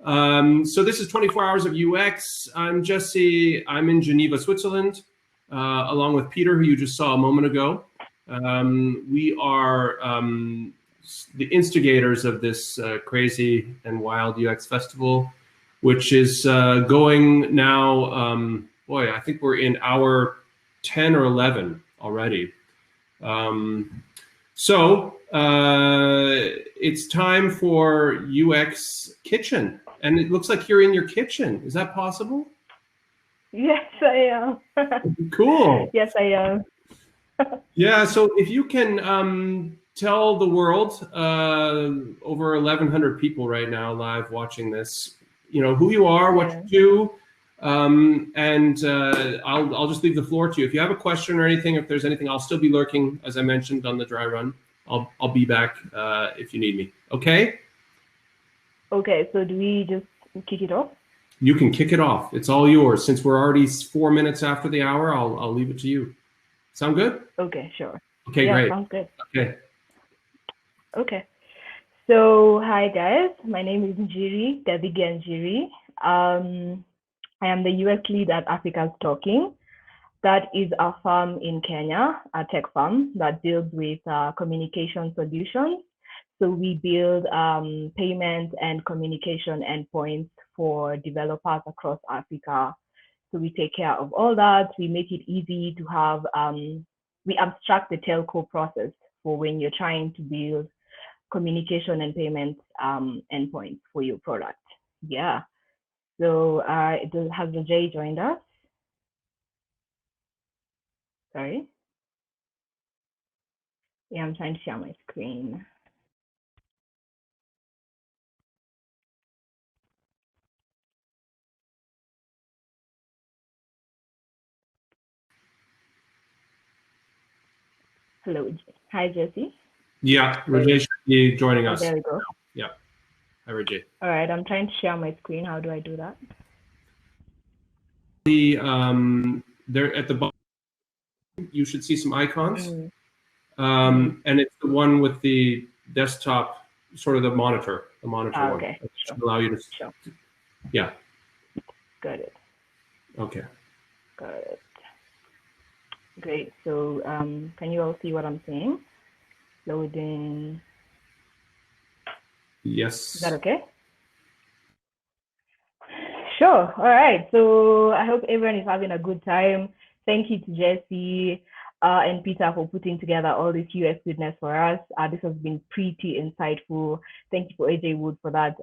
So this is 24 Hours of UX. I'm Jesse. I'm in Geneva, Switzerland, along with Peter, who you just saw a moment ago. We are the instigators of this crazy and wild UX festival, which is going now, boy, I think we're in hour 10 or 11 already. So it's time for UX Kitchen. And it looks like you're in your kitchen. Is that possible? Yes, I am. Cool. Yes, I am. Yeah, so if you can tell the world, over 1,100 people right now live watching this, you know, who you are, what you do, and I'll just leave the floor to you. If you have a question or anything, if there's anything, I'll still be lurking, as I mentioned, on the dry run. I'll be back if you need me. Okay? Okay, so do we just kick it off? You can kick it off. It's all yours. Since we're already 4 minutes after the hour, I'll leave it to you. Sound good? Okay, sure. Okay, yeah, great. Sounds good. Okay. So hi guys, my name is Njiri, Davigia Njiri. I am the UX lead at Africa's Talking. That is a farm in Kenya, a tech farm that deals with communication solutions. So we build payment and communication endpoints for developers across Africa. So we take care of all that. We make it easy to have, we abstract the telco process for when you're trying to build communication and payment endpoints for your product. Yeah. So has Vijay joined us? Sorry. Yeah, I'm trying to share my screen. Hello. Hi, Jesse. Yeah, Rajay should be joining us. There we go. Yeah. Hi, Rajay. All right, I'm trying to share my screen. How do I do that? There at the bottom, you should see some icons. And it's the one with the desktop, sort of the monitor one. Okay. It should allow you to, yeah. Got it. Okay. Got it. Great. So can you all see what I'm saying? Loading. Yes. Is that okay? Sure. All right. So I hope everyone is having a good time. Thank you to Jesse and Peter for putting together all this UX goodness for us. This has been pretty insightful. Thank you for AJ Wood for that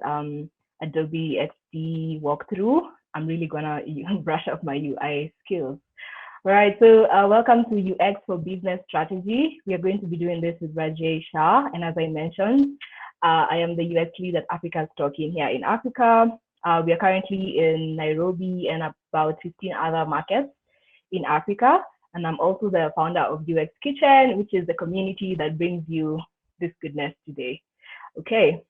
Adobe XD walkthrough. I'm really gonna brush up my UI skills. All right, so welcome to UX for Business Strategy. We are going to be doing this with Rajay Shah, and as I mentioned, I am the UX lead at Africa's Talking here in Africa. We are currently in Nairobi and about 15 other markets in Africa, and I'm also the founder of UX Kitchen, which is the community that brings you this goodness today. Okay,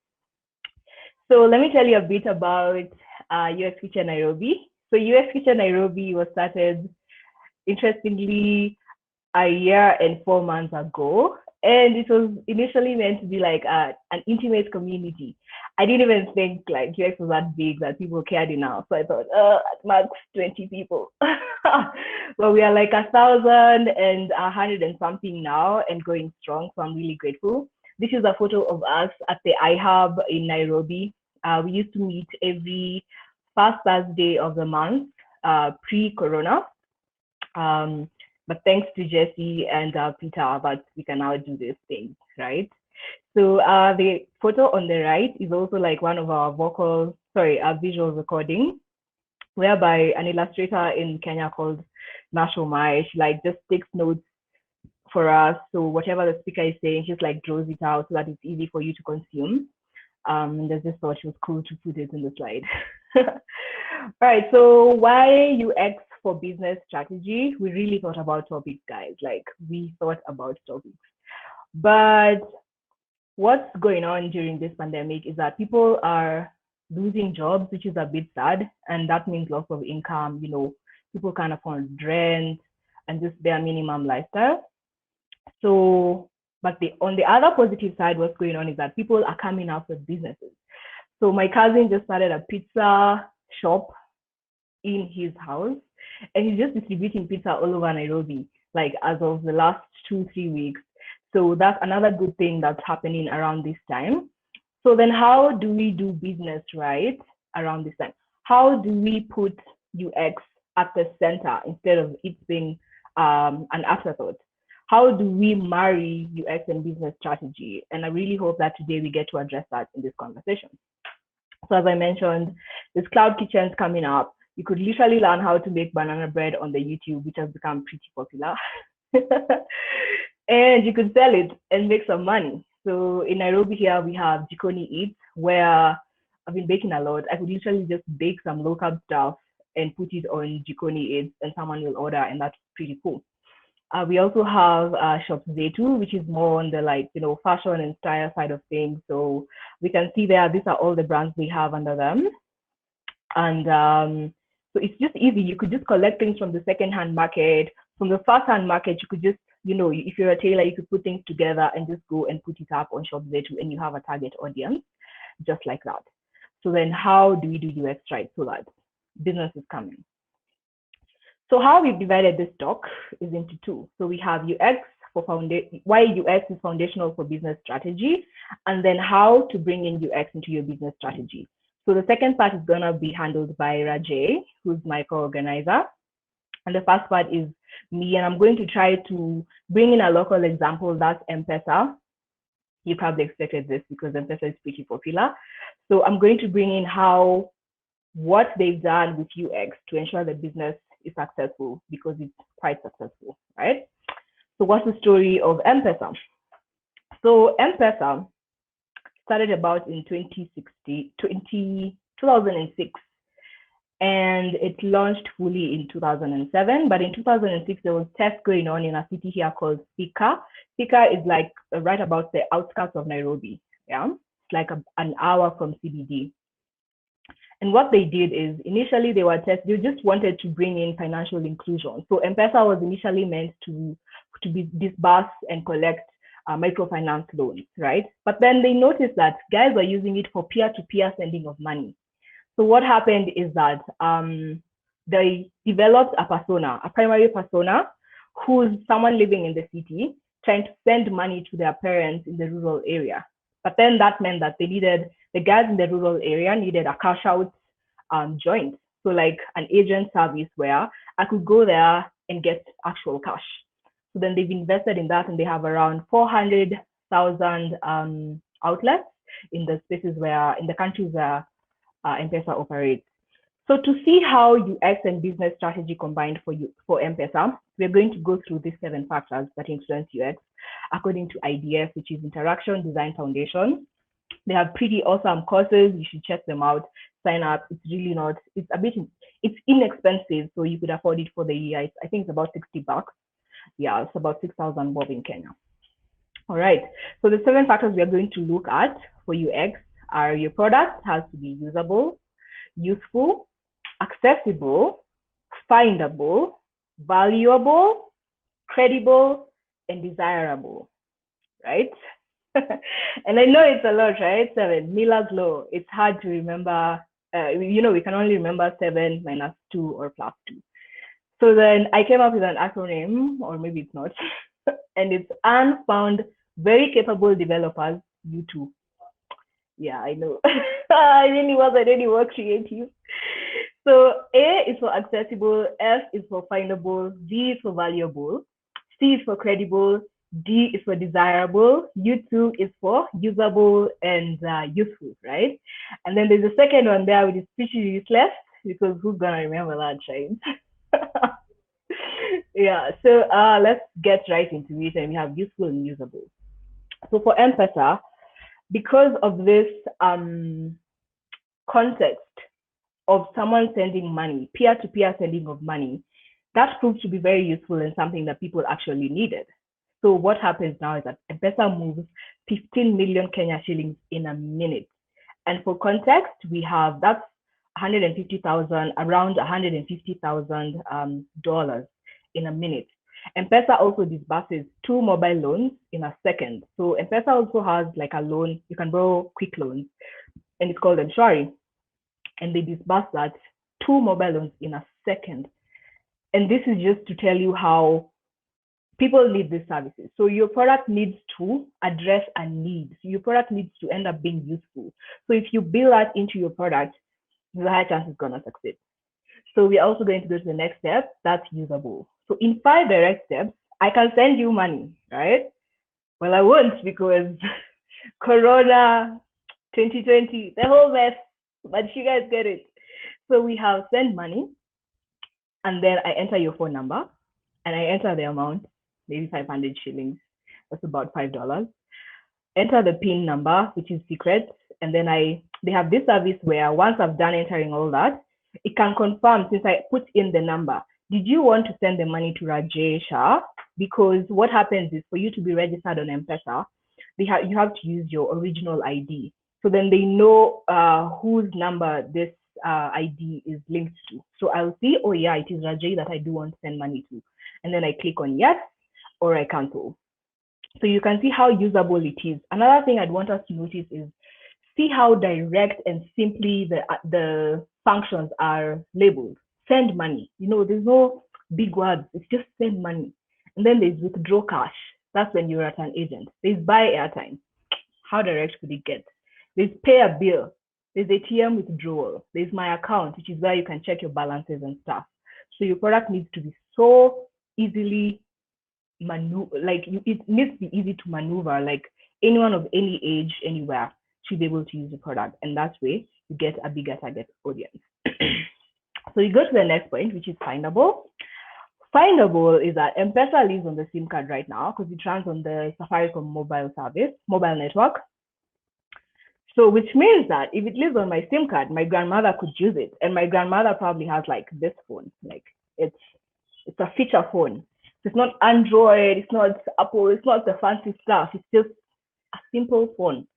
so let me tell you a bit about UX Kitchen Nairobi. So UX Kitchen Nairobi was started, interestingly, a year and 4 months ago, and it was initially meant to be like an intimate community. I didn't even think like UX was that big that people cared enough. So I thought, at max 20 people. But we are like 1,000 and 100 and something now and going strong. So I'm really grateful. This is a photo of us at the iHub in Nairobi. We used to meet every first Thursday of the month, pre-corona. But thanks to Jesse and Peter, but we can now do this thing, right? So the photo on the right is also like one of our visual recording, whereby an illustrator in Kenya called Nasho Mai, she like just takes notes for us. So whatever the speaker is saying, just like draws it out so that it's easy for you to consume. And I just thought it was cool to put it in the slide. All right, so why UX for business strategy? We really thought about topics, guys. Like we thought about topics. But what's going on during this pandemic is that people are losing jobs, which is a bit sad. And that means loss of income. You know, people can't afford rent and just bare minimum lifestyle. So, but on the other positive side, what's going on is that people are coming up with businesses. So So my cousin just started a pizza shop in his house, and he's just distributing pizza all over Nairobi, like as of the last 2-3 weeks. So that's another good thing that's happening around this time. So then how do we do business right around this time? How do we put UX at the center instead of it being an afterthought? How do we marry UX and business strategy? And I really hope that today we get to address that in this conversation. So as I mentioned, there's cloud kitchens coming up. You could literally learn how to make banana bread on the YouTube, which has become pretty popular. And you could sell it and make some money. So in Nairobi here, we have Jikoni Eats, where I've been baking a lot. I could literally just bake some local stuff and put it on Jikoni Eats, and someone will order, and that's pretty cool. We also have Shop Zetu, which is more on the fashion and style side of things. So we can see there, these are all the brands we have under them. And so it's just easy. You could just collect things from the second-hand market. From the first-hand market, you could just, if you're a tailor, you could put things together and just go and put it up on Shop Zetu, and you have a target audience, just like that. So then how do we do UX right so that business is coming? So how we've divided this talk is into two. So we have UX for why UX is foundational for business strategy, and then how to bring in UX into your business strategy. So the second part is gonna be handled by Rajay, who's my co-organizer. And the first part is me, and I'm going to try to bring in a local example, that's M-Pesa. You probably expected this because M-Pesa is pretty popular. So I'm going to bring in what they've done with UX to ensure the business is successful, because it's quite successful, right? So what's the story of M-Pesa? So M-Pesa started about in 2006, and it launched fully in 2007. But in 2006, there was tests going on in a city here called Thika. Thika is like right about the outskirts of Nairobi. Yeah, it's like an hour from CBD. And what they did is initially they just wanted to bring in financial inclusion. So M-Pesa was initially meant to be disbursed and collect microfinance loans, right? But then they noticed that guys were using it for peer-to-peer sending of money. So what happened is that they developed a primary persona, who's someone living in the city trying to send money to their parents in the rural area. But then that meant that the guys in the rural area needed a cash out joint. So like an agent service where I could go there and get actual cash. So then they've invested in that, and they have around 400,000 outlets in the countries where M-Pesa operates. So to see how UX and business strategy combined for M-Pesa, we're going to go through these 7 factors that influence UX according to IDF, which is Interaction Design Foundation. They have pretty awesome courses. You should check them out. Sign up. It's really it's inexpensive, so you could afford it for the year. I think it's about $60. Yeah, it's about 6,000 bob in Kenya. All right. So the 7 factors we are going to look at for UX are: your product has to be usable, useful, accessible, findable, valuable, credible, and desirable, right? And I know it's a lot, right? 7, Miller's law. It's hard to remember. We can only remember 7 minus 2 or plus 2. So then I came up with an acronym, or maybe it's not, and it's Unfound Very Capable Developers, U2. Yeah, I know. I really was any more creative. So A is for accessible, F is for findable, D is for valuable, C is for credible, D is for desirable, U2 is for usable and useful, right? And then there's a second one there, which is pretty useless, because who's gonna remember that, right? Yeah, so let's get right into it, and we have useful and usable. So for M-Pesa, because of this context of someone sending money, peer-to-peer sending of money, that proved to be very useful and something that people actually needed. So what happens now is that M-Pesa moves 15 million Kenya shillings in a minute. And for context, that's around $150,000 dollars in a minute. M-Pesa also disburses 2 mobile loans in a second. So M-Pesa also has like a loan, you can borrow quick loans. and it's called Mshwari. And they disburse that 2 mobile loans in a second. And this is just to tell you how people need these services. So your product needs to address a need. So your product needs to end up being useful. So if you build that into your product, the high chance it's gonna succeed. So we're also going to go to the next step, that's usable. So in 5 direct steps, I can send you money, right? Well, I won't because Corona 2020, the whole mess, but you guys get it. So we have send money, and then I enter your phone number, and I enter the amount, maybe 500 shillings. That's about $5. Enter the PIN number, which is secret, and then they have this service where once I've done entering all that, it can confirm since I put in the number. Did you want to send the money to Rajesha? Because what happens is for you to be registered on M-Pesa, you have to use your original ID. So then they know whose number this ID is linked to. So I'll see, oh yeah, it is Rajay that I do want to send money to. And then I click on yes, or I cancel. So you can see how usable it is. Another thing I'd want us to notice is see how direct and simply the functions are labeled. Send money. There's no big words. It's just send money. And then there's withdraw cash. That's when you're at an agent. There's buy airtime. How direct could it get? There's pay a bill. There's ATM withdrawal. There's my account, which is where you can check your balances and stuff. So your product needs to be so easily it needs to be easy to maneuver. Like anyone of any age, anywhere should be able to use the product, and that way you get a bigger target audience. So you go to the next point, which is findable. Findable is that M-Pesa lives on the SIM card right now because it runs on the Safaricom mobile network. So which means that if it lives on my SIM card, my grandmother could use it, and my grandmother probably has like this phone, like it's a feature phone. It's not Android, it's not Apple, it's not the fancy stuff. It's just a simple phone.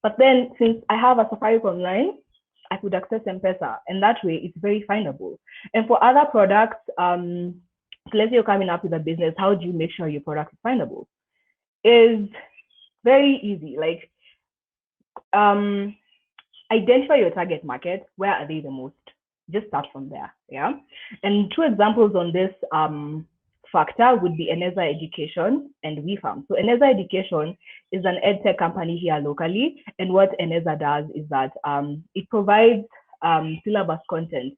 But then since I have a Safaricom line, I could access M-Pesa, and that way it's very findable. And for other products, so let's say you're coming up with a business, how do you make sure your product is findable? Is very easy. Like identify your target market. Where are they the most? Just start from there. Yeah. And 2 examples on this factor would be Eneza Education and WeFarm. So Eneza Education is an edtech company here locally, and what Eneza does is that it provides syllabus content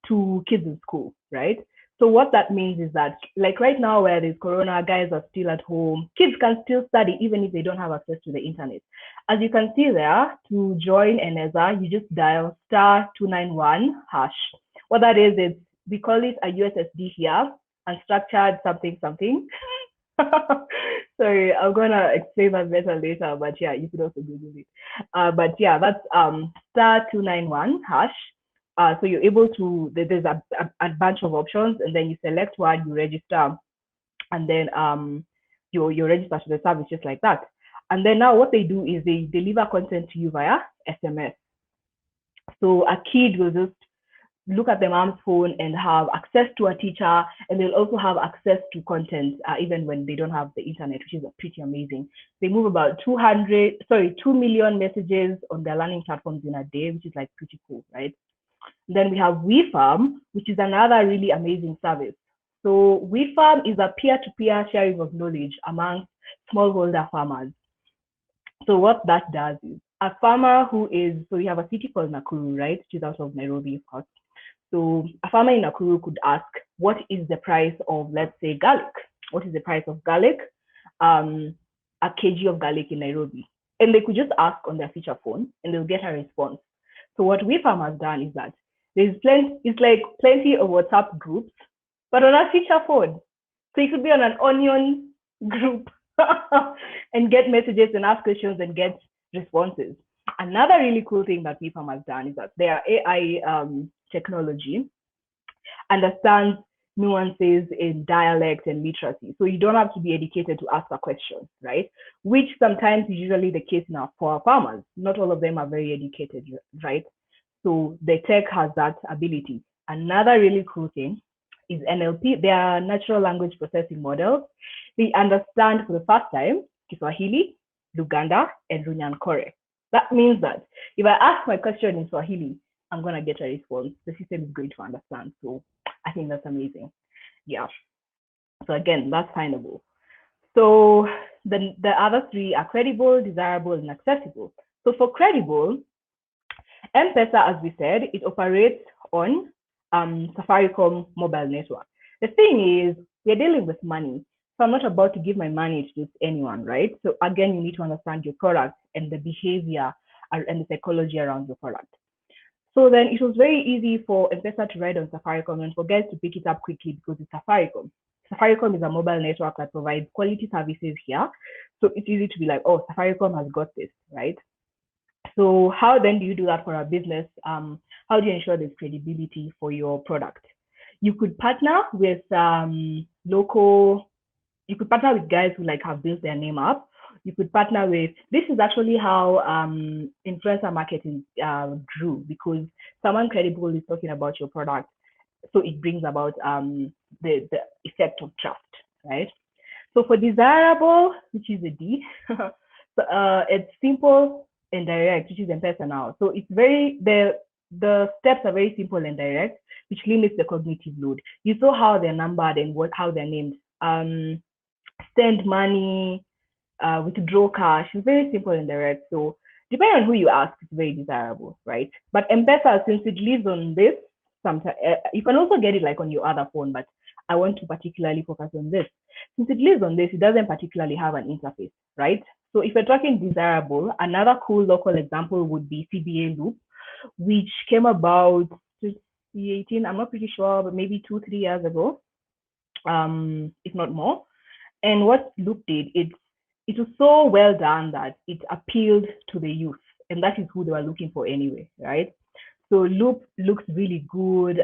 to kids in school, right? So what that means is that, like right now where there's Corona, guys are still at home, kids can still study even if they don't have access to the internet. As you can see there, to join Eneza, you just dial *291#. What that is we call it a USSD here, unstructured something. Sorry, I'm gonna explain that better later, but yeah, you could also Google it. But yeah, that's *291#. So you're able to, there's a bunch of options, and then you select one, you register, and then you register to the service just like that. And then now what they do is they deliver content to you via SMS. So a kid will just look at their mom's phone and have access to a teacher, and they'll also have access to content even when they don't have the internet, which is pretty amazing. They move about 2 million messages on their learning platforms in a day, which is like pretty cool, right? Then we have WeFarm, which is another really amazing service. So WeFarm is a peer-to-peer sharing of knowledge among smallholder farmers. So what that does is a farmer so we have a city called Nakuru, right, which is out of Nairobi, of course. So a farmer in Nakuru could ask, what is the price of, let's say, garlic? What is the price of garlic? A kg of garlic in Nairobi. And they could just ask on their feature phone, and they'll get a response. So what WeFarm has done is that it's like plenty of WhatsApp groups, but on a feature phone. So you could be on an onion group and get messages and ask questions and get responses. Another really cool thing that WeFarm has done is that their AI technology understands nuances in dialect and literacy. So you don't have to be educated to ask a question, right? Which sometimes is usually the case now for farmers. Not all of them are very educated, right? So the tech has that ability. Another really cool thing is NLP. They are natural language processing models. They understand for the first time Kiswahili, Luganda, and Runyankore. That means that if I ask my question in Swahili, I'm going to get a response. The system is going to understand. So I think that's amazing. Yeah. So again, that's findable. So the other three are credible, desirable, and accessible. So for credible, M-Pesa, as we said, it operates on Safaricom mobile network. The thing is, we're dealing with money. So I'm not about to give my money to just anyone, right? So again, you need to understand your product and the behavior and the psychology around your product. So then it was very easy for M-Pesa to ride on Safaricom and for guys to pick it up quickly because it's Safaricom. Safaricom is a mobile network that provides quality services here. So it's easy to be like, oh, Safaricom has got this, right? So how then do you do that for a business? How do you ensure there's credibility for your product? You could partner with you could partner with guys who like have built their name up. You could partner with, this is actually how influencer marketing grew, because someone credible is talking about your product. So it brings about the effect of trust, right? So for desirable, which is a D, so, it's simple and direct, which is M-Pesa now. So it's very, the steps are very simple and direct, which limits the cognitive load. You saw how they're numbered and how they're named. Send money, withdraw cash, it's very simple and direct. So depending on who you ask, it's very desirable, right? But M-Pesa, since it lives on this, sometimes you can also get it like on your other phone, but I want to particularly focus on this. Since it lives on this, it doesn't particularly have an interface, right? So if you're talking desirable, another cool local example would be CBA Loop, which came about 2018, I'm not pretty sure, but maybe 2-3 years ago, if not more. And what Loop did, it was so well done that it appealed to the youth, and that is who they were looking for anyway, right? So Loop looks really good.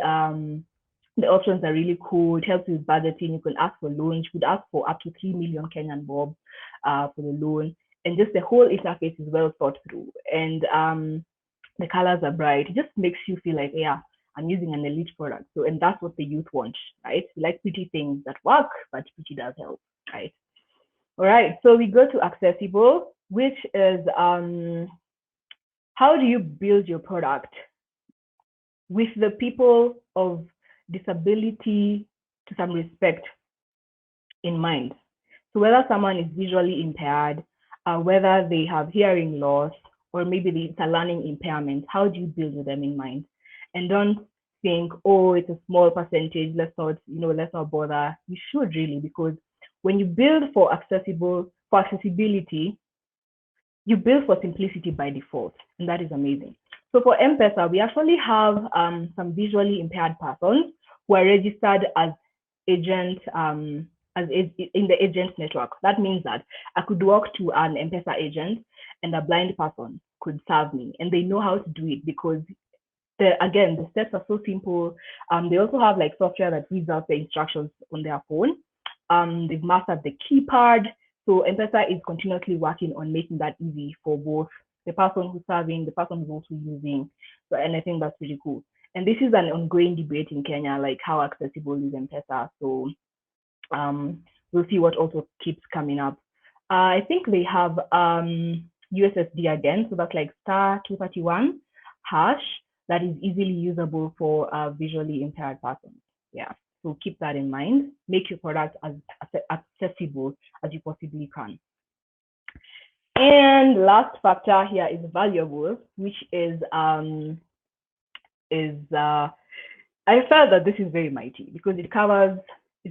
The options are really cool. It helps with budgeting. You can ask for loans. You could ask for up to 3 million Kenyan bob for the loan. And just the whole interface is well thought through. And the colors are bright. It just makes you feel like, yeah, I'm using an elite product. So, and that's what the youth want, right? We like pretty things that work, but pretty does help, right? All right, so we go to accessible, which is how do you build your product with the people of disability to some respect in mind? So whether someone is visually impaired, whether they have hearing loss, or maybe it's a learning impairment, how do you build with them in mind? And don't think, oh, it's a small percentage, let's not bother. You should really, because when you build for accessibility, you build for simplicity by default, and that is amazing. So for M-Pesa, we actually have some visually impaired persons who are registered as agents in the agent network. That means that I could walk to an M-Pesa agent and a blind person could serve me, and they know how to do it because the steps are so simple. They also have like software that reads out the instructions on their phone. They've mastered the keypad. So M-Pesa is continuously working on making that easy for both the person who's serving, the person who's also using. So, and I think that's pretty cool. And this is an ongoing debate in Kenya, like how accessible is M-Pesa. So we'll see what also keeps coming up. I think they have USSD again. So that's like *231# that is easily usable for visually impaired persons. Yeah. So keep that in mind. Make your product as accessible as you possibly can. And last factor here is valuable, which is I felt that this is very mighty because it's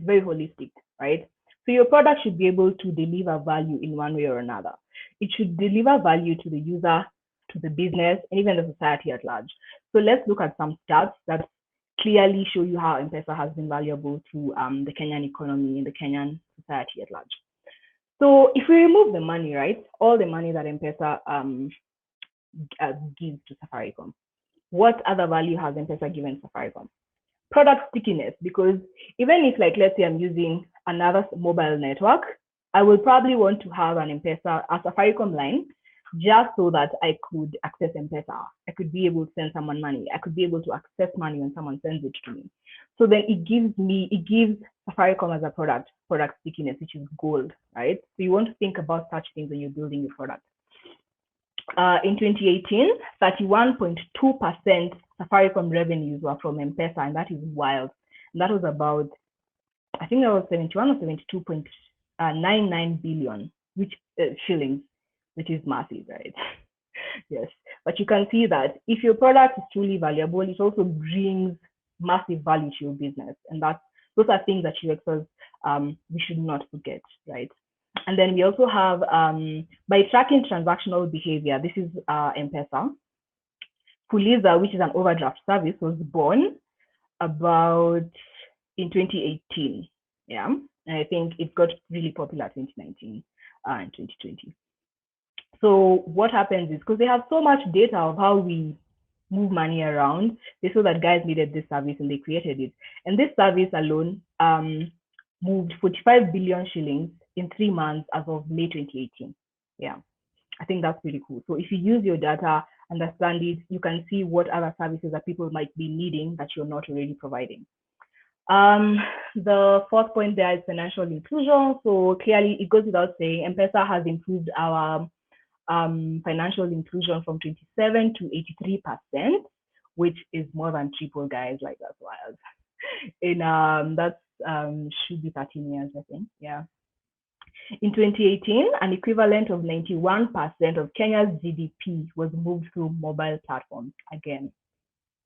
very holistic, right? So your product should be able to deliver value in one way or another. It should deliver value to the user, to the business, and even the society at large. So let's look at some stats that clearly show you how M-Pesa has been valuable to the Kenyan economy and the Kenyan society at large. So if we remove the money, right, all the money that M-Pesa gives to Safaricom, what other value has M-Pesa given Safaricom? Product stickiness, because even if, like, let's say I'm using another mobile network, I will probably want to have an M-Pesa, a Safaricom line, just so that I could access M-Pesa. I could be able to send someone money. I could be able to access money when someone sends it to me. So then it gives Safaricom as a product stickiness, which is gold, right? So you want to think about such things when you're building your product. In 2018, 31.2% Safaricom revenues were from M-Pesa, and that is wild. And that was about, I think that was 71 or 72.99 billion, which shillings, which is massive, right? Yes, but you can see that if your product is truly valuable, it also brings massive value to your business, and those are things that UXers we should not forget, right? And then we also have by tracking transactional behavior. This is M-Pesa. Fuliza, which is an overdraft service, was born about in 2018. Yeah, and I think it got really popular 2019 and 2020. So what happens is, because they have so much data of how we move money around, they saw that guys needed this service and they created it. And this service alone moved 45 billion shillings in 3 months as of May 2018. Yeah, I think that's pretty cool. So if you use your data, understand it, you can see what other services that people might be needing that you're not already providing. The fourth point there is financial inclusion. So clearly it goes without saying, M-Pesa has improved our financial inclusion from 27 to 83%, which is more than triple, guys. Like, that's wild. In that's should be 13 years, I think. Yeah. In 2018, an equivalent of 91% of Kenya's GDP was moved through mobile platforms. Again,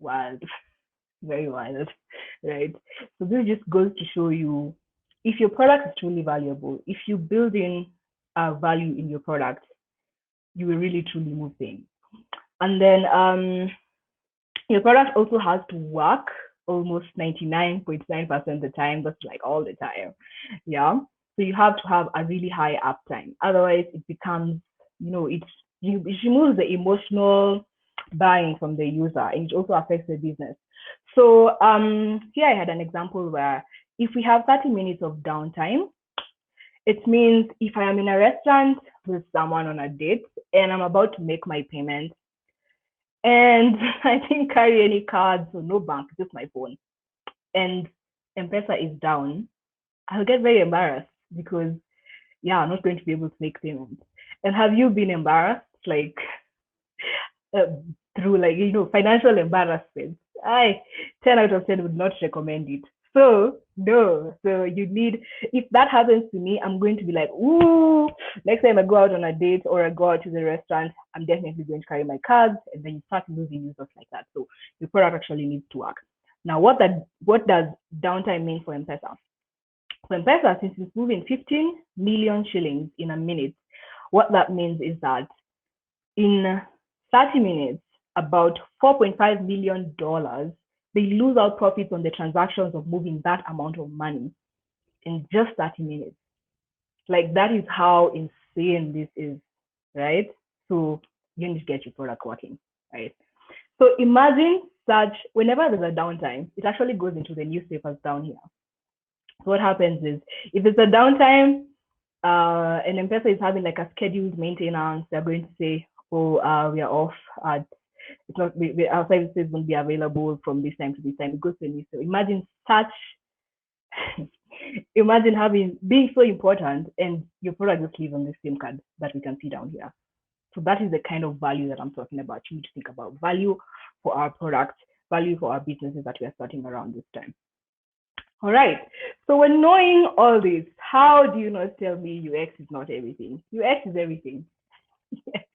wild, very wild, right? So this just goes to show you, if your product is truly valuable, if you build in value in your product, you will really truly move things. And then your product also has to work almost 99.9% of the time. That's like all the time. Yeah. So you have to have a really high uptime. Otherwise, it becomes, it removes the emotional buying from the user, and it also affects the business. So here I had an example where if we have 30 minutes of downtime, it means if I am in a restaurant with someone on a date and I'm about to make my payment and I didn't carry any cards, so no bank, just my phone, and M-Pesa is down, I'll get very embarrassed because, yeah, I'm not going to be able to make payments. And have you been embarrassed, like, through, like, financial embarrassment? 10 out of 10 would not recommend it. So no, so you need, if that happens to me, I'm going to be like, ooh, next time I go out on a date or I go out to the restaurant, I'm definitely going to carry my cards, and then you start losing users like that. So your product actually needs to work. Now, what does downtime mean for M-Pesa? For M-Pesa, since it's moving 15 million shillings in a minute, what that means is that in 30 minutes, about $4.5 million, they lose out profits on the transactions of moving that amount of money in just 30 minutes. Like, that is how insane this is, right? So you need to get your product working, right? So imagine such, whenever there's a downtime, it actually goes into the newspapers down here. So what happens is, if it's a downtime, and M-Pesa is having like a scheduled maintenance, they're going to say, oh, we are off at, it's not, our services won't be available from this time to this time. It goes to a new. So imagine being so important and your product just lives on the same card that we can see down here. So that is the kind of value that I'm talking about. You need to think about value for our product, value for our businesses that we are starting around this time. All right. So when knowing all this, how do you not tell me UX is not everything? UX is everything. Yes.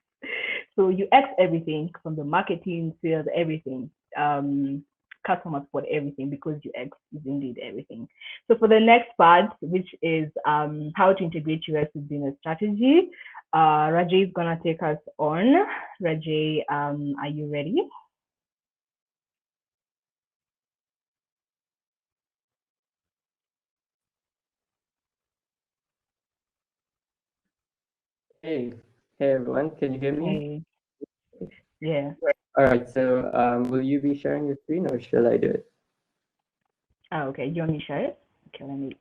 So UX everything, from the marketing, sales, everything, customer support, everything, because UX is indeed everything. So for the next part, which is how to integrate UX with business strategy, Rajay is gonna take us on. Rajay, are you ready? Hey everyone, can you hear me? Hey. Yeah. All right, so will you be sharing your screen or shall I do it? Oh, okay. Do you want me to share it? Okay, let me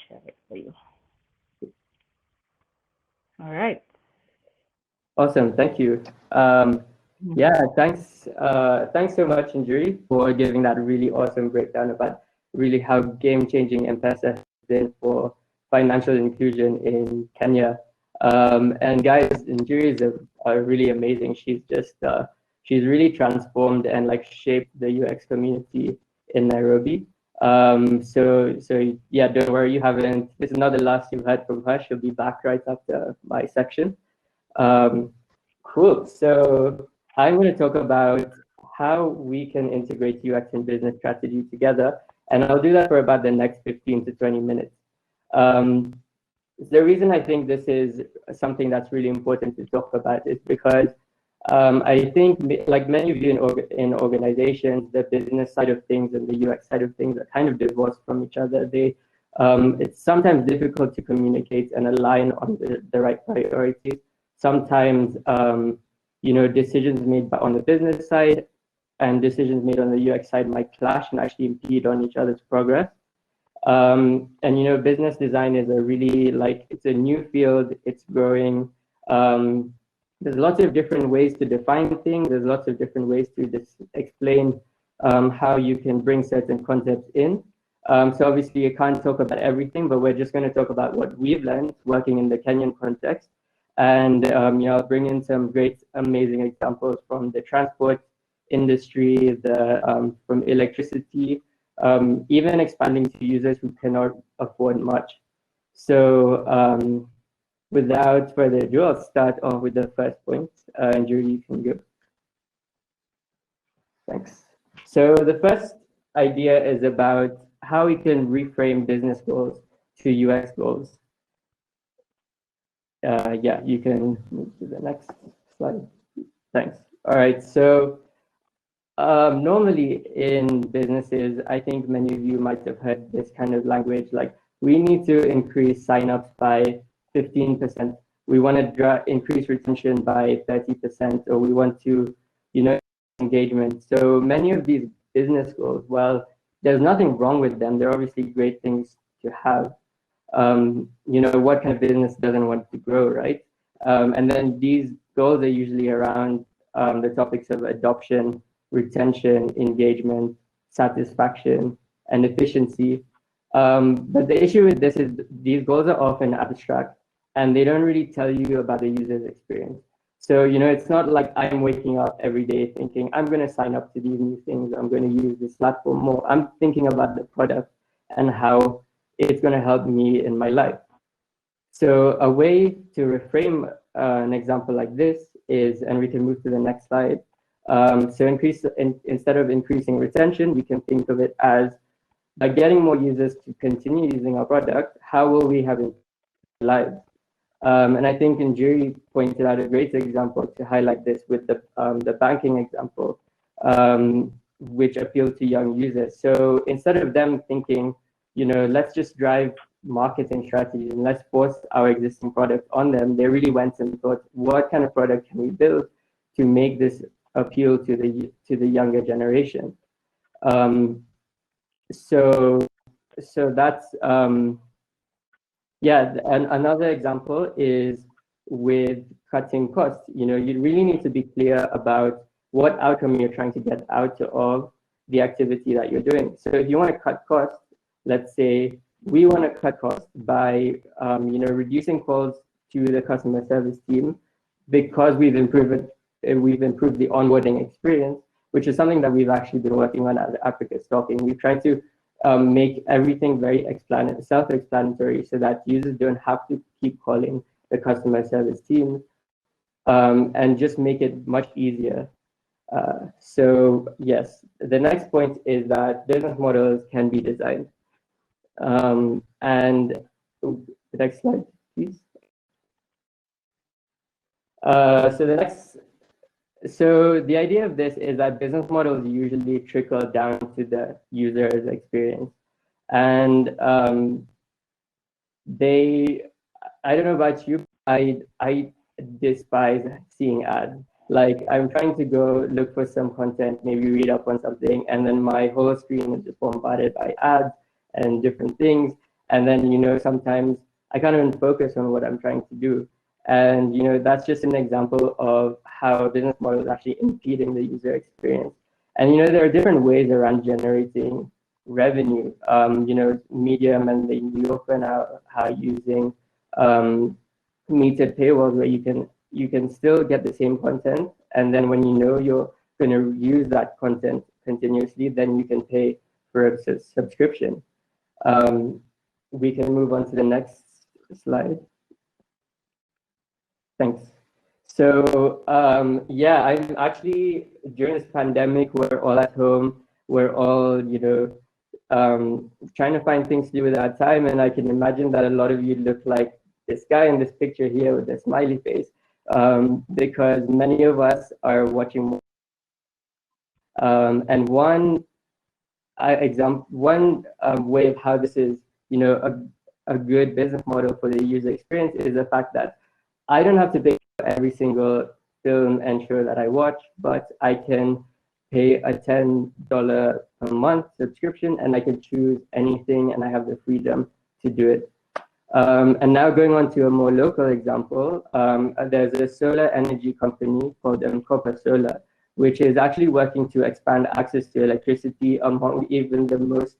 share it for you. All right. Awesome, thank you. Yeah, thanks so much, Injury, for giving that really awesome breakdown about really how game-changing M-Pesa has been for financial inclusion in Kenya. And guys, Injury is really amazing. She's really transformed and like shaped the UX community in Nairobi. So yeah, don't worry, you haven't. This is not the last you've heard from her. She'll be back right after my section. Cool. So I'm going to talk about how we can integrate UX and business strategy together, and I'll do that for about the next 15 to 20 minutes. The reason I think this is something that's really important to talk about is because I think, like many of you in organizations, the business side of things and the UX side of things are kind of divorced from each other. It's sometimes difficult to communicate and align on the right priorities. Sometimes, decisions made on the business side and decisions made on the UX side might clash and actually impede on each other's progress. And business design is it's a new field, it's growing. There's lots of different ways to define things. There's lots of different ways to explain how you can bring certain concepts in. So obviously you can't talk about everything, but we're just going to talk about what we've learned working in the Kenyan context. And I'll bring in some great, amazing examples from the transport industry, from electricity, even expanding to users who cannot afford much. So without further ado, I'll start off with the first point. Andrew, you can go. Thanks. So the first idea is about how we can reframe business goals to UX goals. Yeah, you can move to the next slide. Thanks. All right, so normally in businesses, I think many of you might have heard this kind of language, like we need to increase signups by 15%. We want to increase retention by 30%, or we want to, engagement. So many of these business goals, well, there's nothing wrong with them. They're obviously great things to have. What kind of business doesn't want to grow, right? And then these goals are usually around the topics of adoption, retention, engagement, satisfaction, and efficiency. But the issue with this is these goals are often abstract and they don't really tell you about the user's experience. So, it's not like I'm waking up every day thinking, I'm going to sign up to these new things. I'm going to use this platform more. I'm thinking about the product and how it's going to help me in my life. So a way to reframe an example like this is, and we can move to the next slide. Instead of increasing retention, we can think of it as by getting more users to continue using our product, how will we have improved lives? And I think Njuri pointed out a great example to highlight this with the banking example, which appealed to young users. So instead of them thinking, let's just drive marketing strategies and let's force our existing product on them, they really went and thought, what kind of product can we build to make this appeal to the younger generation? So that's and another example is with cutting costs. You really need to be clear about what outcome you're trying to get out of the activity that you're doing. So if you want to cut costs, let's say we want to cut costs by reducing calls to the customer service team because we've improved the onboarding experience, which is something that we've actually been working on as Africa's Talking. We've tried to make everything very self-explanatory so that users don't have to keep calling the customer service team, and just make it much easier. So yes, the next point is that business models can be designed. And the next slide, please. So the idea of this is that business models usually trickle down to the user's experience. And I don't know about you, I despise seeing ads. Like I'm trying to go look for some content, maybe read up on something, and then my whole screen is just bombarded by ads and different things. And then, sometimes I can't even focus on what I'm trying to do. And, that's just an example of how a business model is actually impeding the user experience. And, there are different ways around generating revenue. Medium and the new open are using metered paywalls where you can you can still get the same content. And then when you know you're going to use that content continuously, then you can pay for a subscription. We can move on to the next slide. Thanks. So yeah, I'm actually, during this pandemic, we're all at home. We're all, you know, trying to find things to do with our time. And I can imagine that a lot of you look like this guy in this picture here with the smiley face, because many of us are watching more. And one way of how this is, you know, a good business model for the user experience is the fact that I don't have to pay for every single film and show that I watch, but I can pay a $10 per month subscription, and I can choose anything, and I have the freedom to do it. And now going on to a more local example, there's a solar energy company called Copper Solar, which is actually working to expand access to electricity among even the most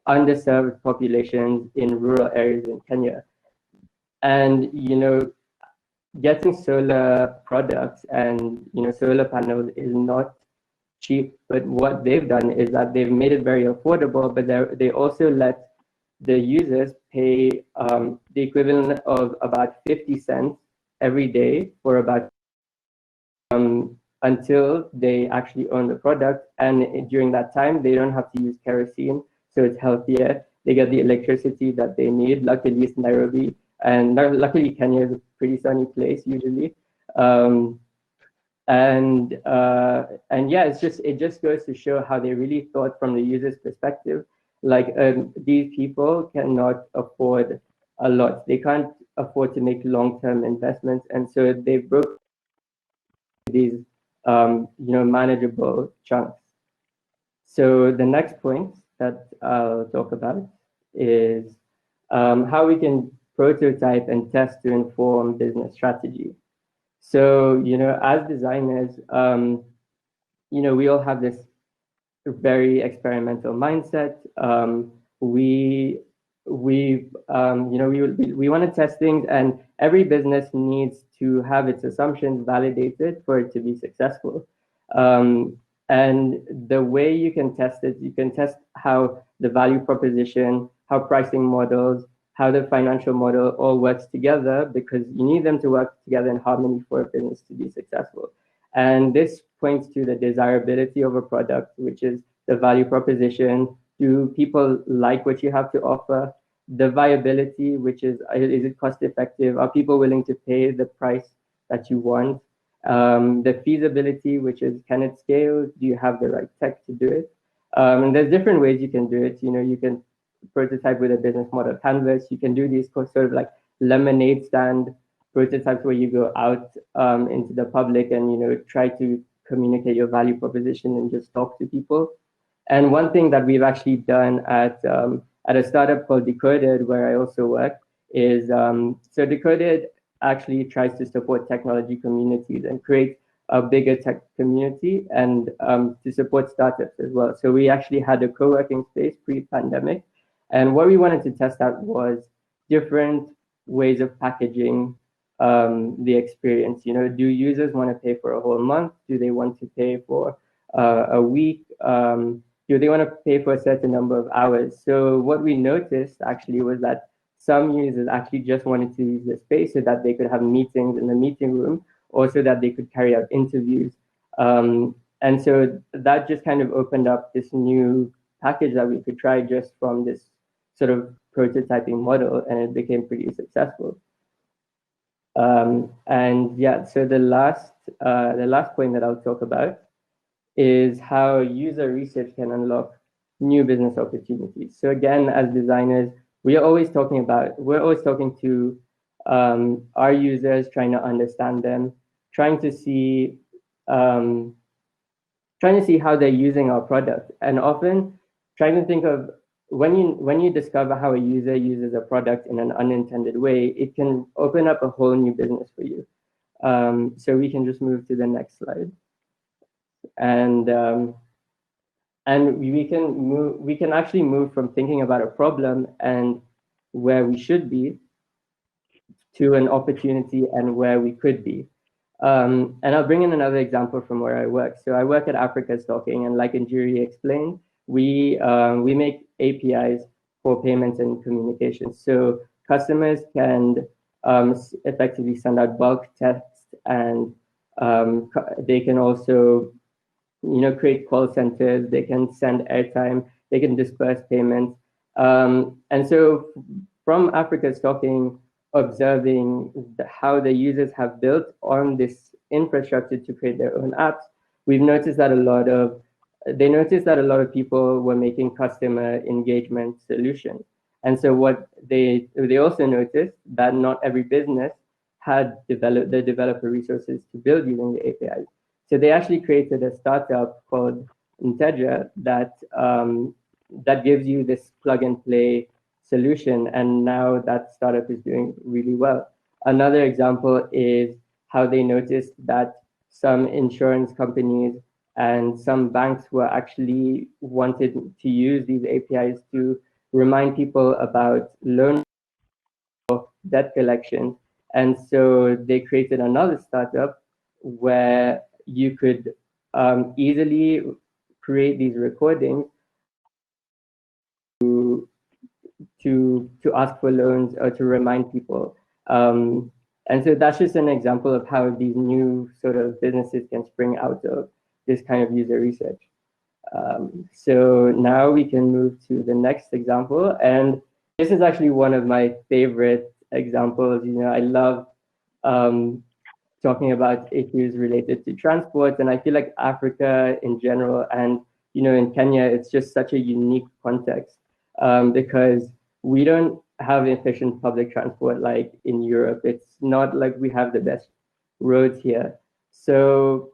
underserved populations in rural areas in Kenya. And, you know, getting solar products and, you know, solar panels is not cheap, but what they've done is that they've made it very affordable, but they also let the users pay the equivalent of about 50 cents every day for about until they actually own the product. And during that time, they don't have to use kerosene, so it's healthier. They get the electricity that they need. Luckily, it's Nairobi, and luckily Kenya is a pretty sunny place usually. And yeah, it just goes to show how they really thought from the user's perspective. Like these people cannot afford a lot. They can't afford to make long-term investments, and so they broke these you know, manageable chunks. So the next point that I'll talk about is how we can prototype and test to inform business strategy. So, you know, as designers, you know, we all have this very experimental mindset. We want to test things, and every business needs to have its assumptions validated for it to be successful. And the way you can test it, you can test how the value proposition, how pricing models, how the financial model all works together, because you need them to work together in harmony for a business to be successful. And this points to the desirability of a product, which is the value proposition. Do people like what you have to offer? The viability, which is it cost effective? Are people willing to pay the price that you want? The feasibility, which is, can it scale? Do you have the right tech to do it? And there's different ways you can do it. You know, you can prototype with a business model canvas. You can do these sort of like lemonade stand prototypes where you go out into the public and, you know, try to communicate your value proposition and just talk to people. And one thing that we've actually done at a startup called Decoded, where I also work, is so Decoded actually tries to support technology communities and create a bigger tech community, and to support startups as well. So we actually had a co-working space pre-pandemic, and what we wanted to test out was different ways of packaging the experience. You know, do users want to pay for a whole month? Do they want to pay for a week? Do they want to pay for a certain number of hours? So what we noticed actually was that some users actually just wanted to use the space so that they could have meetings in the meeting room, or so that they could carry out interviews. And so that just kind of opened up this new package that we could try just from this sort of prototyping model, and it became pretty successful. And yeah, so the last point that I'll talk about is how user research can unlock new business opportunities. So again, as designers, we're always talking to our users, trying to understand them, trying to see how they're using our product, and often trying to think of when you discover how a user uses a product in an unintended way, it can open up a whole new business for you. So we can just move to the next slide, and we can actually move from thinking about a problem and where we should be to an opportunity and where we could be. And I'll bring in another example from where I work. So I work at Africa Stocking, and like Njuri explained, we make APIs for payments and communications. So customers can effectively send out bulk text, and they can also, create call centers. They can send airtime. They can disperse payments. And so from Africa Stocking, observing how the users have built on this infrastructure to create their own apps, we've noticed that they noticed that a lot of people were making customer engagement solutions. And so what they also noticed that not every business had developed the developer resources to build using the APIs. So they actually created a startup called Integra that gives you this plug and play solution, and now that startup is doing really well. Another example is how they noticed that some insurance companies and some banks were actually wanted to use these APIs to remind people about loan or debt collection. And so they created another startup where you could easily create these recordings to ask for loans or to remind people. And so that's just an example of how these new sort of businesses can spring out of this kind of user research. So now we can move to the next example. And this is actually one of my favorite examples. I love talking about issues related to transport. And I feel like Africa in general, and in Kenya, it's just such a unique context because we don't have efficient public transport like in Europe. It's not like we have the best roads here. So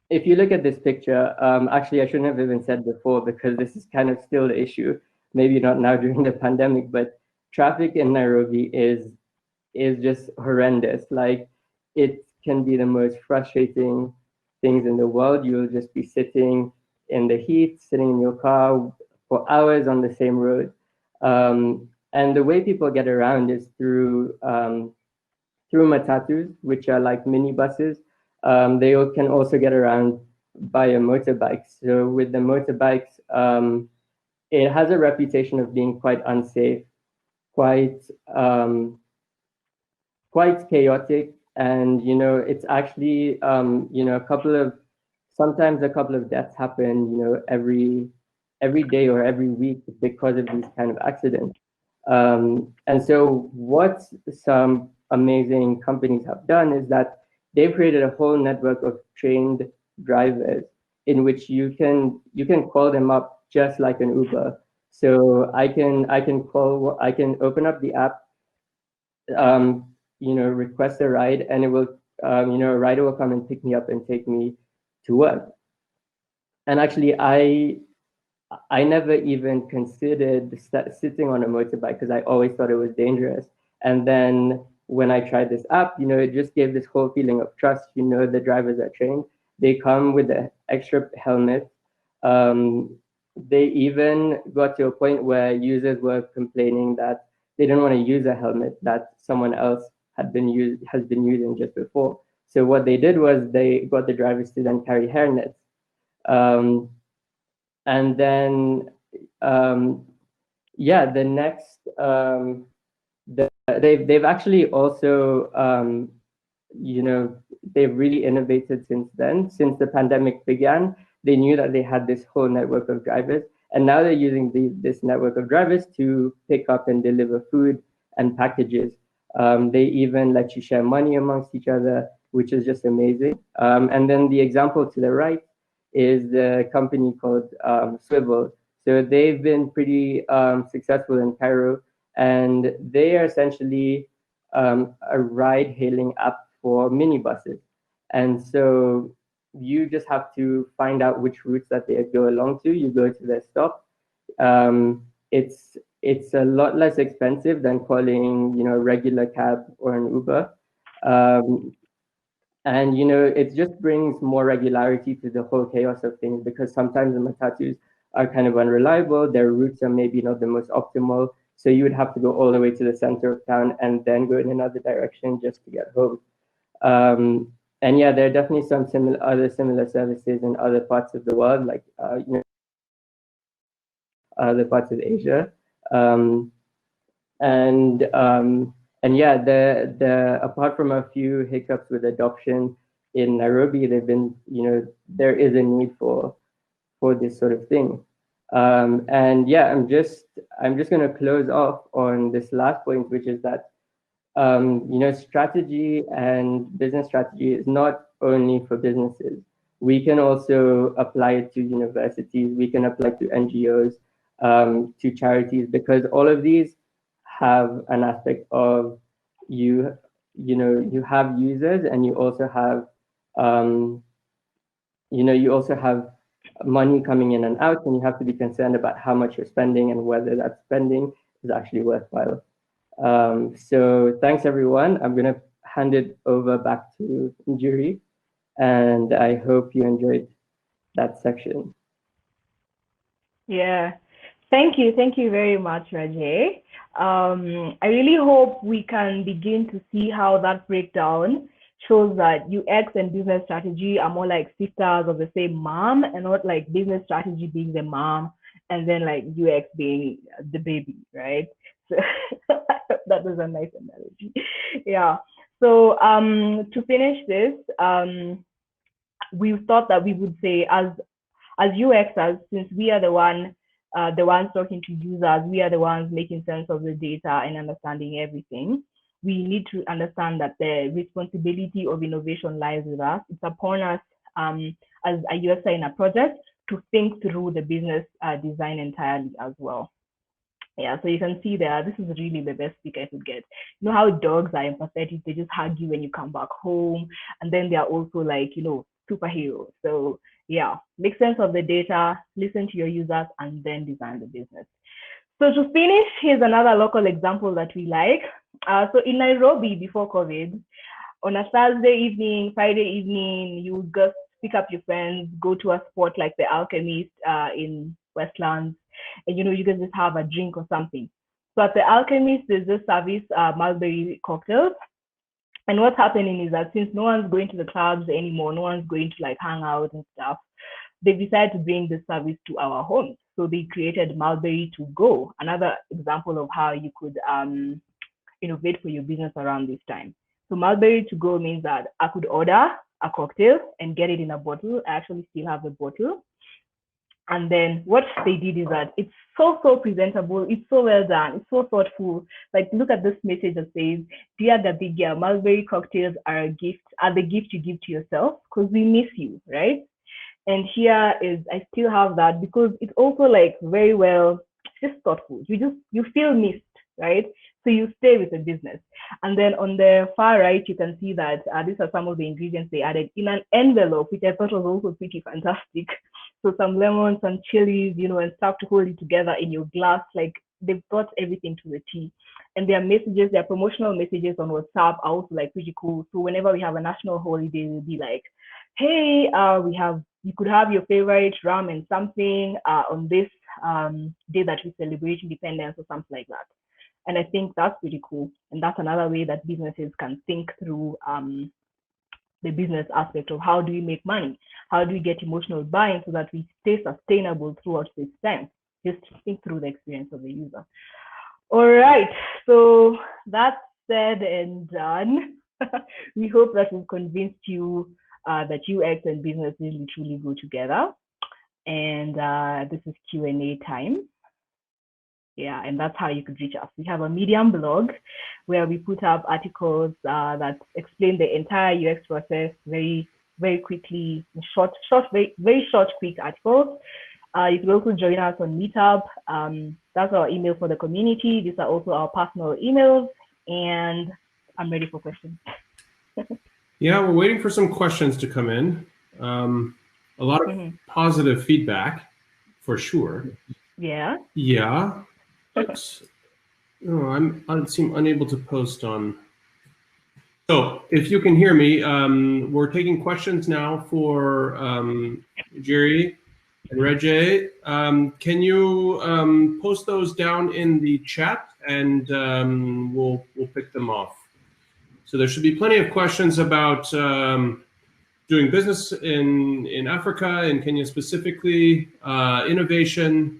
if you look at this picture, actually, I shouldn't have even said before because this is kind of still the issue. Maybe not now during the pandemic, but traffic in Nairobi is just horrendous. Like, it can be the most frustrating things in the world. You'll just be sitting in the heat, sitting in your car for hours on the same road. And the way people get around is through matatus, which are like minibuses. They can also get around by a motorbike. So with the motorbikes, it has a reputation of being quite unsafe, quite chaotic, and it's actually sometimes a couple of deaths happen every day or every week because of these kind of accidents. And so what some amazing companies have done is that they've created a whole network of trained drivers in which you can call them up just like an Uber. So I can open up the app, request a ride, and it will, a rider will come and pick me up and take me to work. And actually, I never even considered sitting on a motorbike because I always thought it was dangerous. And then when I tried this app, it just gave this whole feeling of trust. The drivers are trained. They come with an extra helmet. They even got to a point where users were complaining that they didn't want to use a helmet that someone else has been using just before. So what they did was they got the drivers to then carry hairnets. And then, the next, they've actually also, they've really innovated since then. Since the pandemic began, they knew that they had this whole network of drivers, and now they're using this network of drivers to pick up and deliver food and packages. They even let you share money amongst each other, which is just amazing. And then the example to the right is the company called Swivel. So they've been pretty successful in Cairo, and they are essentially a ride-hailing app for minibuses. And so you just have to find out which routes that they go along to. You go to their stop. It's a lot less expensive than calling a regular cab or an Uber. And it just brings more regularity to the whole chaos of things, because sometimes the matatus are kind of unreliable. Their routes are maybe not the most optimal. So you would have to go all the way to the center of town and then go in another direction just to get home. and yeah, there are definitely some other similar services in other parts of the world, like other parts of Asia. Um, and yeah, the apart from a few hiccups with adoption in Nairobi, there is a need for this sort of thing. And yeah, I'm just going to close off on this last point, which is that strategy and business strategy is not only for businesses. We can also apply it to universities. We can apply it to NGOs, to charities, because all of these have an aspect of you have users, and you also have money coming in and out, and you have to be concerned about how much you're spending and whether that spending is actually worthwhile. So thanks, everyone. I'm going to hand it over back to Njuri, and I hope you enjoyed that section. Yeah, thank you very much, Rajay. I really hope we can begin to see how that breakdown shows that UX and business strategy are more like sisters of the same mom, and not like business strategy being the mom and then like UX being the baby, right? So that was a nice analogy. Yeah. So to finish this, we thought that we would say as UXers, since we are the ones talking to users, we are the ones making sense of the data and understanding everything. We need to understand that the responsibility of innovation lies with us. It's upon us as a UXer in a project to think through the business design entirely as well. Yeah, so you can see there, this is really the best pick I could get. You know how dogs are empathetic, they just hug you when you come back home. And then they are also like, superheroes. So yeah, make sense of the data, listen to your users, and then design the business. So to finish, here's another local example that we like. So in Nairobi before COVID, on a Thursday evening, Friday evening, you would just pick up your friends, go to a spot like the Alchemist in Westlands, and you guys just have a drink or something. So at the Alchemist, there's this service mulberry cocktails. And what's happening is that since no one's going to the clubs anymore, no one's going to like hang out and stuff, they decided to bring this service to our homes. So they created Mulberry to Go, another example of how you could innovate for your business around this time. So Mulberry to Go means that I could order a cocktail and get it in a bottle. I actually still have the bottle. And then what they did is that it's so presentable, it's so well done, it's so thoughtful. Like, look at this message that says, "Dear Gabiga, Mulberry cocktails are the gift you give to yourself because we miss you," right? And here is, I still have that because it's also like very well, just thoughtful. You feel missed, right? So you stay with the business. And then on the far right, you can see that these are some of the ingredients they added in an envelope, which I thought was also pretty fantastic. So some lemons, some chilies, and stuff to hold it together in your glass. Like, they've got everything to the T. And their messages, their promotional messages on WhatsApp are also like pretty cool. So whenever we have a national holiday, we'll be like, hey, you could have your favorite ramen something on this day that we celebrate independence or something like that. And I think that's pretty cool. And that's another way that businesses can think through the business aspect of how do we make money? How do we get emotional buy-in so that we stay sustainable throughout this time? Just think through the experience of the user. All right, so that's said and done. We hope that we've convinced you that UX and business really truly go together. And this is Q&A time. Yeah, and that's how you could reach us. We have a Medium blog where we put up articles that explain the entire UX process very, very quickly, very short, quick articles. You can also join us on Meetup. That's our email for the community. These are also our personal emails, and I'm ready for questions. Yeah, we're waiting for some questions to come in. A lot of positive feedback, for sure. Yeah. Yeah. But, I seem unable to post on. So if you can hear me, we're taking questions now for Jerry and Rajay. Can you post those down in the chat, and we'll pick them off. So there should be plenty of questions about doing business in Africa, in Kenya specifically, innovation.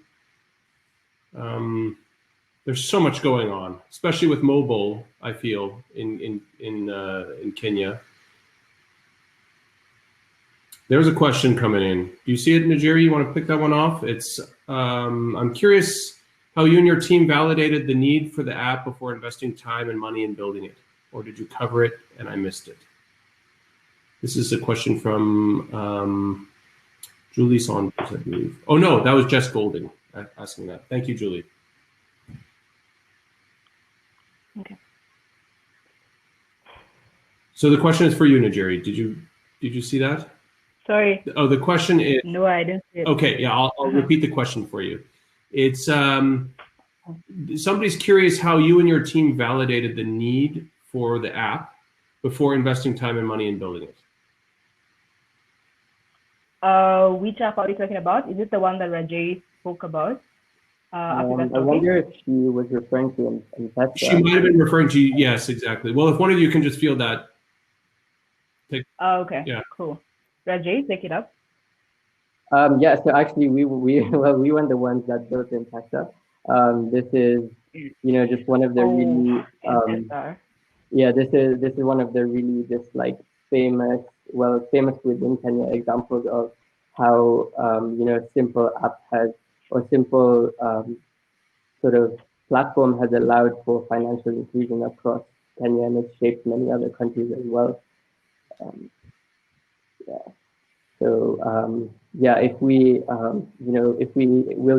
There's so much going on, especially with mobile, I feel, in Kenya. There's a question coming in. Do you see it, Najiri? You want to pick that one off? It's I'm curious how you and your team validated the need for the app before investing time and money in building it, or did you cover it and I missed it? This is a question from Julie Saunders, I believe. Oh no, that was Jess Golding asking that. Thank you, Julie. Okay. So the question is for you, Najiri. Did you see that? Sorry. Oh, the question is. No, I didn't see it. Okay, yeah, I'll repeat the question for you. It's somebody's curious how you and your team validated the need for the app before investing time and money in building it. Which app are you talking about? Is it the one that Rajay spoke about? I wonder if she was referring to M-Pesa. She might have been referring to, yes, exactly. Well, if one of you can just field that. Okay, yeah. Cool. Rajay, take it up. Yeah, so actually we weren't the ones that built M-Pesa. This is, just one of the really this is one of the really just like famous within Kenya examples of how simple app has, or simple sort of platform has allowed for financial inclusion across Kenya, and it's shaped many other countries as well. So if we'll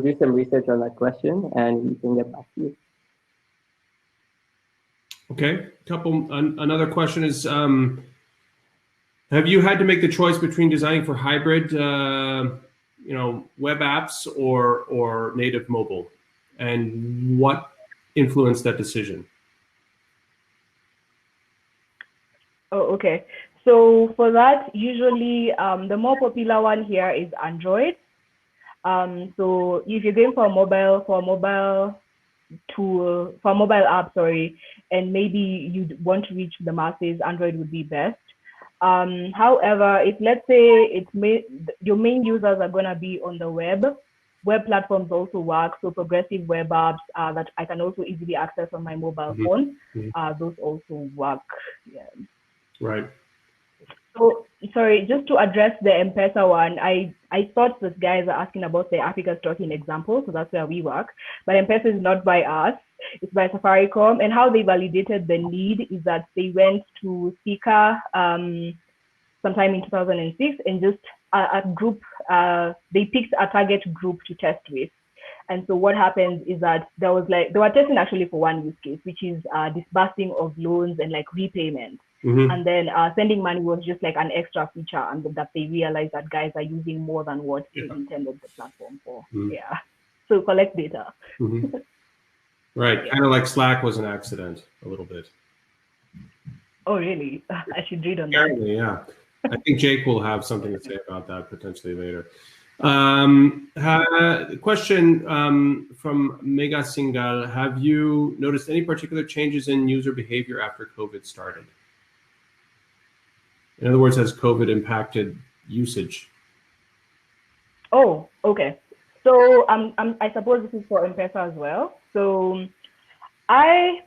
do some research on that question and we can get back to you. Okay, another question is, have you had to make the choice between designing for hybrid, web apps or native mobile, and what influenced that decision? Oh, okay. So for that, usually the more popular one here is Android. So if you're going for a mobile app, and maybe you want to reach the masses, Android would be best. However, if let's say your main users are going to be on the web platforms also work. So progressive web apps that I can also easily access on my mobile phone, those also work. Yeah. Right. So sorry, just to address the M-Pesa one, I thought that guys are asking about the Africa Stocking example, so that's where we work. But M-Pesa is not by us, it's by Safaricom. And how they validated the need is that they went to Sika sometime in 2006 and just they picked a target group to test with. And so what happens is that they were testing actually for one use case, which is disbursing of loans and like repayment. And then sending money was just like an extra feature, and that they realized that guys are using more than what they intended the platform for. Yeah. So collect data. Right. Kind of like Slack was an accident a little bit. Oh, really? I should read on Apparently, that. Yeah. I think Jake will have something to say about that potentially later. Question from Mega Singal. Have you noticed any particular changes in user behavior after COVID started? In other words, has COVID impacted usage? Oh, okay. So I suppose this is for M-Pesa as well. So I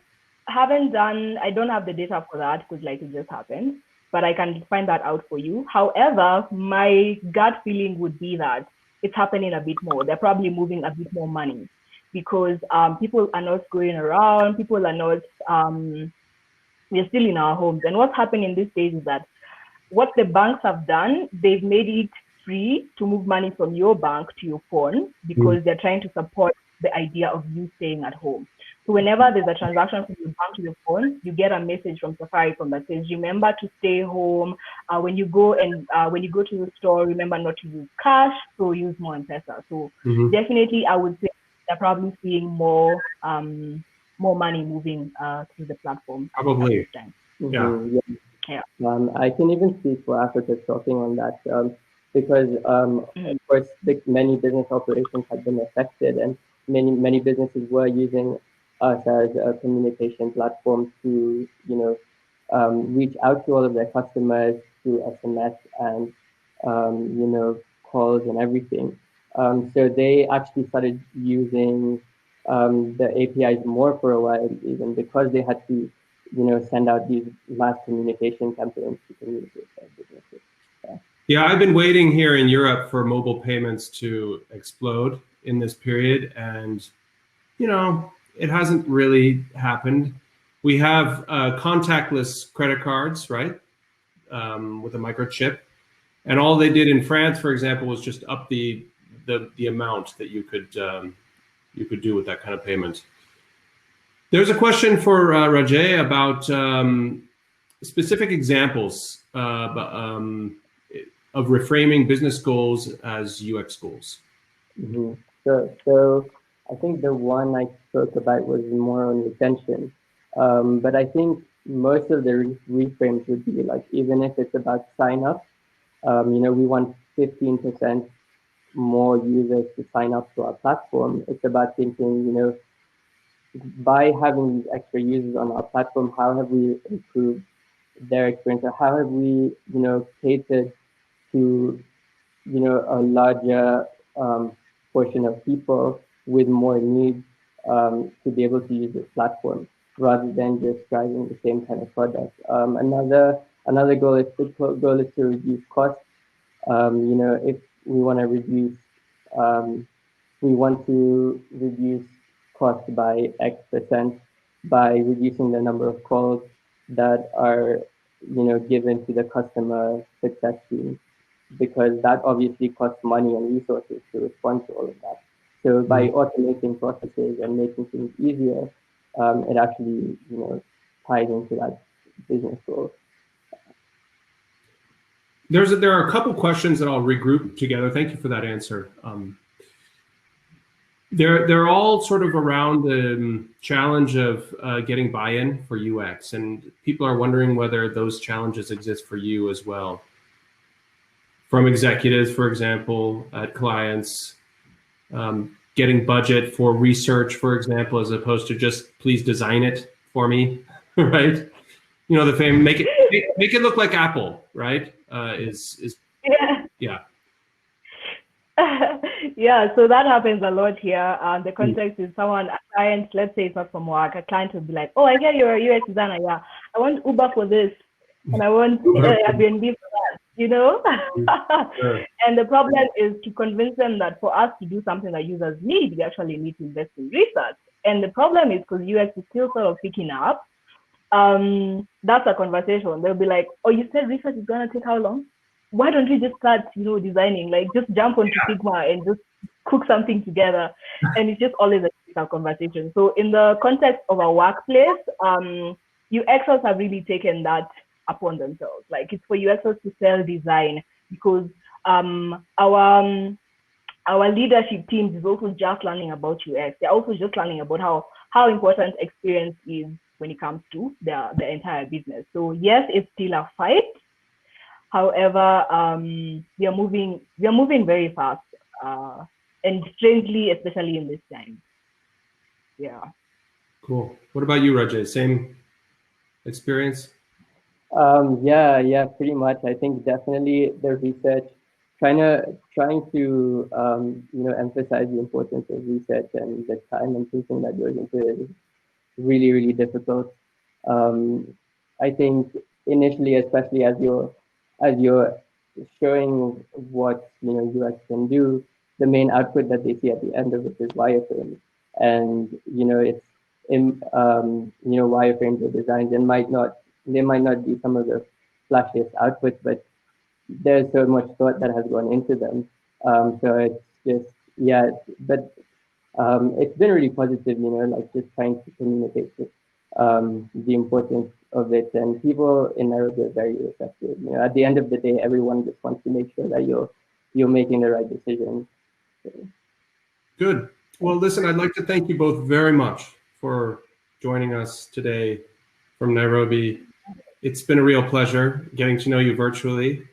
don't have the data for that because like it just happened, but I can find that out for you. However, my gut feeling would be that it's happening a bit more. They're probably moving a bit more money because people are not going around, people are not, we're still in our homes. And what's happening these days is that what the banks have done, they've made it free to move money from your bank to your phone because they're trying to support the idea of you staying at home. So whenever there's a transaction from your bank to your phone, you get a message from Safaricom that says, remember to stay home. When you go to the store, remember not to use cash, so use more M-Pesa. So definitely, I would say they're probably seeing more money moving through the platform. Probably. Yeah. I can even speak for Africa Stocking on that because, of course, many business operations have been affected, and many businesses were using us as a communication platform to, reach out to all of their customers, through SMS and calls and everything. So they actually started using the APIs more for a while, even because they had to, send out these mass communication campaigns to communicate with their businesses. Yeah, I've been waiting here in Europe for mobile payments to explode in this period, and it hasn't really happened. We have contactless credit cards, right, with a microchip, and all they did in France, for example, was just up the amount that you could do with that kind of payment. There's a question for Rajay about specific examples of reframing business goals as UX goals. Mm-hmm. So I think the one I spoke about was more on retention, but I think most of the reframes would be like, even if it's about sign up, we want 15% more users to sign up to our platform. It's about thinking, by having these extra users on our platform, how have we improved their experience, or how have we, catered to, a larger portion of people with more needs to be able to use this platform, rather than just driving the same kind of product. Another goal is to reduce costs. If we want to reduce cost by X% by reducing the number of calls that are given to the customer success team, because that obviously costs money and resources to respond to all of that. So by automating processes and making things easier, it actually ties into that business goal. There are a couple questions that I'll regroup together. Thank you for that answer. They're all sort of around the challenge of getting buy-in for UX, and people are wondering whether those challenges exist for you as well. From executives, for example, at clients, getting budget for research, for example, as opposed to just please design it for me, right? The fame make it look like Apple, right? Yeah. Yeah, so that happens a lot here. The context is a client, let's say it's not from work, a client will be like, oh, I hear you're a UX designer. Yeah, I want Uber for this, and I want Airbnb for that, Sure. And the problem is to convince them that for us to do something that users need, we actually need to invest in research. And the problem is, because UX is still sort of picking up, that's a conversation. They'll be like, oh, you said research is going to take how long? Why don't we just start, designing? Like, just jump onto Figma and just cook something together. And it's just always a conversation. So in the context of a workplace, UXers have really taken that upon themselves. Like, it's for UXers to sell design, because our leadership teams is also just learning about UX. They're also just learning about how important experience is when it comes to the entire business. So yes, it's still a fight. However, we are moving very fast, and strangely, especially in this time. Yeah. Cool. What about you, Rajay? Same experience? Yeah, pretty much. I think definitely the research, trying to emphasize the importance of research and the time and thinking that goes into it is really, really difficult. I think initially, especially as you're showing what UX can do, the main output that they see at the end of it is wireframes, and it's in wireframes are designed and they might not be some of the flashiest outputs, but there's so much thought that has gone into them. So it's just but it's been really positive, like just trying to communicate the importance of it, and people in Nairobi are very receptive. At the end of the day, everyone just wants to make sure that you're making the right decisions. Good. Well, listen, I'd like to thank you both very much for joining us today from Nairobi. It's been a real pleasure getting to know you virtually.